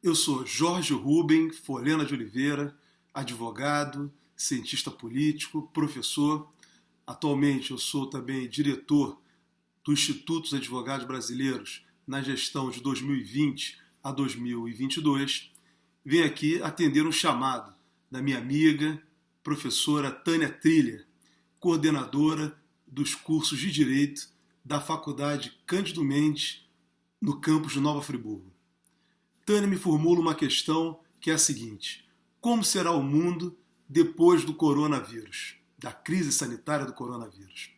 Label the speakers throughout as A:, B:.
A: Eu sou Jorge Ruben Folena de Oliveira, advogado, cientista político, professor. Atualmente eu sou também diretor do Instituto dos Advogados Brasileiros na gestão de 2020 a 2022. Venho aqui atender um chamado da minha amiga, professora Tânia Trilha, coordenadora dos cursos de Direito da Faculdade Cândido Mendes, no campus de Nova Friburgo. Tânia me formula uma questão que é a seguinte: como será o mundo depois do coronavírus, da crise sanitária do coronavírus?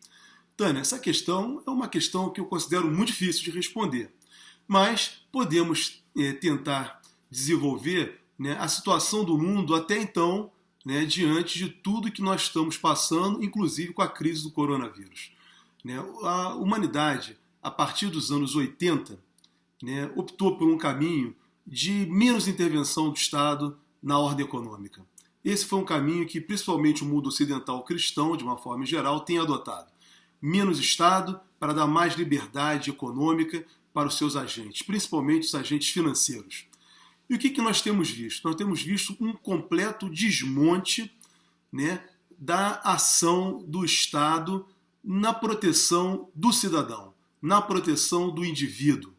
A: Tânia, essa questão é uma questão que eu considero muito difícil de responder, mas podemos tentar desenvolver a situação do mundo até então, diante de tudo que nós estamos passando, inclusive com a crise do coronavírus. A humanidade, a partir dos anos 80, optou por um caminho de menos intervenção do Estado na ordem econômica. Esse foi um caminho que principalmente o mundo ocidental cristão, de uma forma geral, tem adotado. Menos Estado para dar mais liberdade econômica para os seus agentes, principalmente os agentes financeiros. E o que nós temos visto? Nós temos visto um completo desmonte da ação do Estado na proteção do cidadão, na proteção do indivíduo.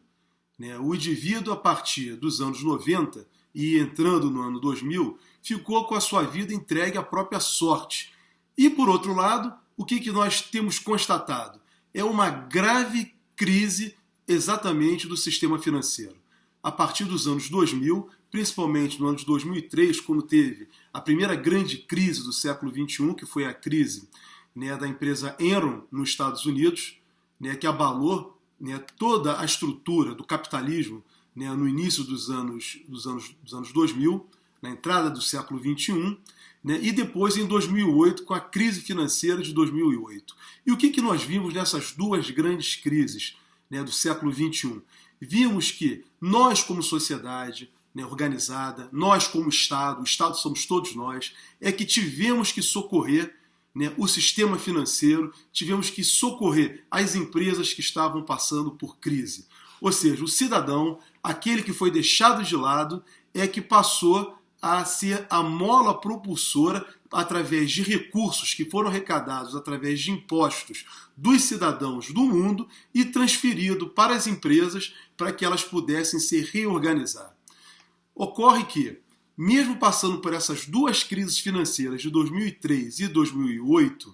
A: O indivíduo, a partir dos anos 90 e entrando no ano 2000, ficou com a sua vida entregue à própria sorte. E, por outro lado, o que nós temos constatado? É uma grave crise exatamente do sistema financeiro. A partir dos anos 2000, principalmente no ano de 2003, quando teve a primeira grande crise do século XXI, que foi a crise da empresa Enron nos Estados Unidos, que abalou toda a estrutura do capitalismo no início dos anos 2000, na entrada do século XXI, e depois em 2008 com a crise financeira de 2008. E o que nós vimos nessas duas grandes crises do século XXI? Vimos que nós como sociedade organizada, nós como Estado, o Estado somos todos nós, é que tivemos que socorrer o sistema financeiro, tivemos que socorrer as empresas que estavam passando por crise. Ou seja, o cidadão, aquele que foi deixado de lado, é que passou a ser a mola propulsora através de recursos que foram arrecadados através de impostos dos cidadãos do mundo e transferido para as empresas para que elas pudessem se reorganizar. Ocorre que, mesmo passando por essas duas crises financeiras de 2003 e 2008,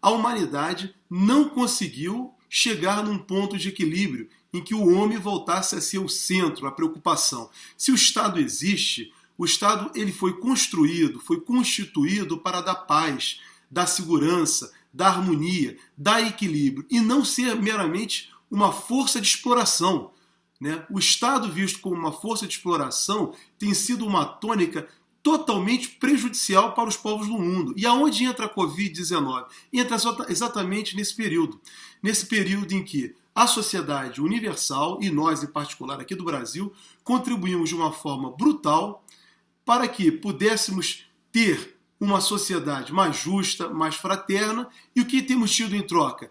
A: a humanidade não conseguiu chegar num ponto de equilíbrio em que o homem voltasse a ser o centro, a preocupação. Se o Estado existe, o Estado ele foi construído, foi constituído para dar paz, dar segurança, dar harmonia, dar equilíbrio, e não ser meramente uma força de exploração. O Estado visto como uma força de exploração tem sido uma tônica totalmente prejudicial para os povos do mundo. E aonde entra a Covid-19? Entra exatamente nesse período. Nesse período em que a sociedade universal, e nós em particular aqui do Brasil, contribuímos de uma forma brutal para que pudéssemos ter uma sociedade mais justa, mais fraterna. E o que temos tido em troca?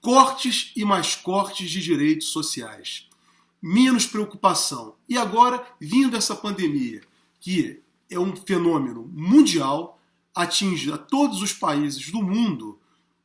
A: Cortes e mais cortes de direitos sociais. Menos preocupação. E agora, vindo essa pandemia, que é um fenômeno mundial, atinge a todos os países do mundo,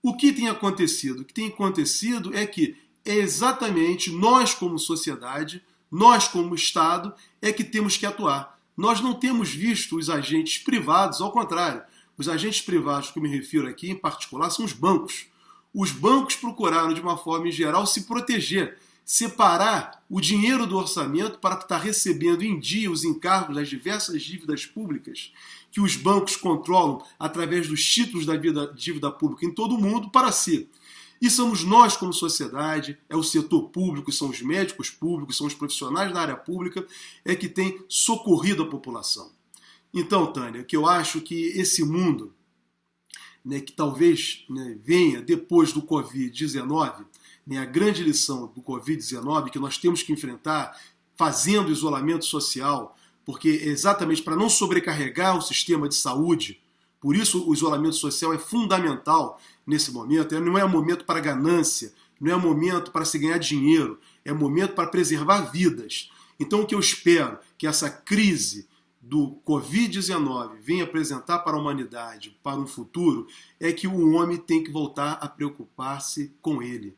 A: o que tem acontecido? O que tem acontecido é que é exatamente nós como sociedade, nós como Estado, é que temos que atuar. Nós não temos visto os agentes privados, ao contrário. Os agentes privados que eu me refiro aqui, em particular, são os bancos. Os bancos procuraram, de uma forma em geral, se proteger, separar o dinheiro do orçamento para estar recebendo em dia os encargos das diversas dívidas públicas que os bancos controlam através dos títulos da dívida pública em todo o mundo para si. E somos nós como sociedade, é o setor público, são os médicos públicos, são os profissionais da área pública, é que tem socorrido a população. Então, Tânia, que eu acho que esse mundo, que talvez venha depois do Covid-19, a grande lição do Covid-19 que nós temos que enfrentar fazendo isolamento social, porque é exatamente para não sobrecarregar o sistema de saúde. Por isso o isolamento social é fundamental nesse momento. Não é um momento para ganância, não é um momento para se ganhar dinheiro, é um momento para preservar vidas. Então, o que eu espero que essa crise do Covid-19 venha apresentar para a humanidade, para um futuro, é que o homem tem que voltar a preocupar-se com ele.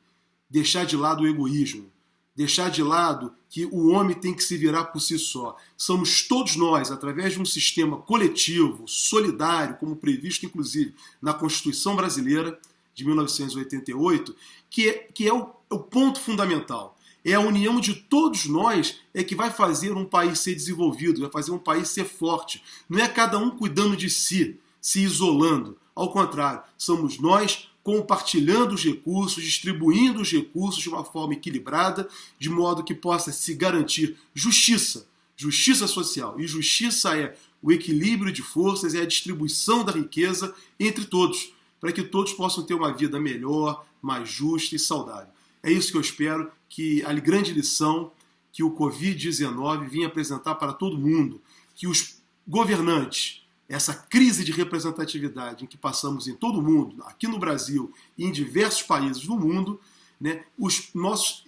A: Deixar de lado o egoísmo. Deixar de lado que o homem tem que se virar por si só. Somos todos nós, através de um sistema coletivo, solidário, como previsto inclusive na Constituição Brasileira de 1988, que é o ponto fundamental. É a união de todos nós que vai fazer um país ser desenvolvido, vai fazer um país ser forte. Não é cada um cuidando de si, se isolando. Ao contrário, somos nós compartilhando os recursos, distribuindo os recursos de uma forma equilibrada, de modo que possa se garantir justiça, justiça social. E justiça é o equilíbrio de forças, é a distribuição da riqueza entre todos, para que todos possam ter uma vida melhor, mais justa e saudável. É isso que eu espero, que a grande lição que o Covid-19 vinha apresentar para todo mundo, que os governantes, essa crise de representatividade em que passamos em todo o mundo, aqui no Brasil e em diversos países do mundo, né,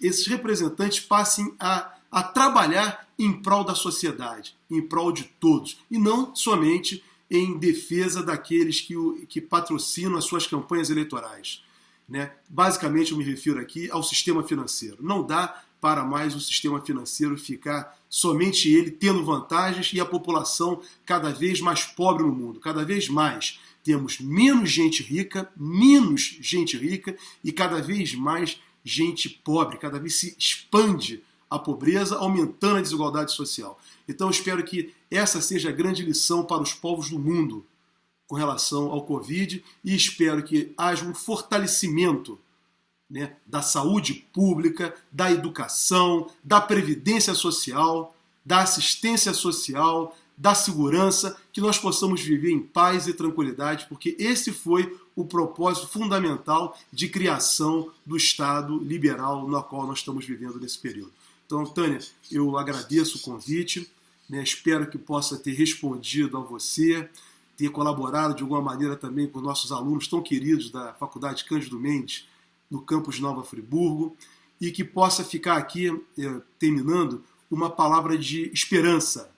A: esses representantes passem a trabalhar em prol da sociedade, em prol de todos, e não somente em defesa daqueles que patrocinam as suas campanhas eleitorais. Né? Basicamente, eu me refiro aqui ao sistema financeiro. Não dá para mais o sistema financeiro ficar somente ele tendo vantagens e a população cada vez mais pobre no mundo. Cada vez mais temos menos gente rica e cada vez mais gente pobre. Cada vez se expande a pobreza, aumentando a desigualdade social. Então eu espero que essa seja a grande lição para os povos do mundo com relação ao Covid e espero que haja um fortalecimento, né, da saúde pública, da educação, da previdência social, da assistência social, da segurança, que nós possamos viver em paz e tranquilidade, porque esse foi o propósito fundamental de criação do Estado liberal no qual nós estamos vivendo nesse período. Então, Tânia, eu agradeço o convite, né, espero que possa ter respondido a você, ter colaborado de alguma maneira também com nossos alunos tão queridos da Faculdade Cândido Mendes, no campus Nova Friburgo, e que possa ficar aqui, terminando, uma palavra de esperança.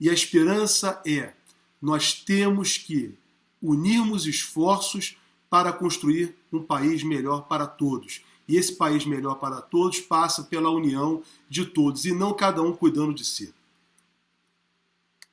A: E a esperança é: nós temos que unirmos esforços para construir um país melhor para todos. E esse país melhor para todos passa pela união de todos, e não cada um cuidando de si.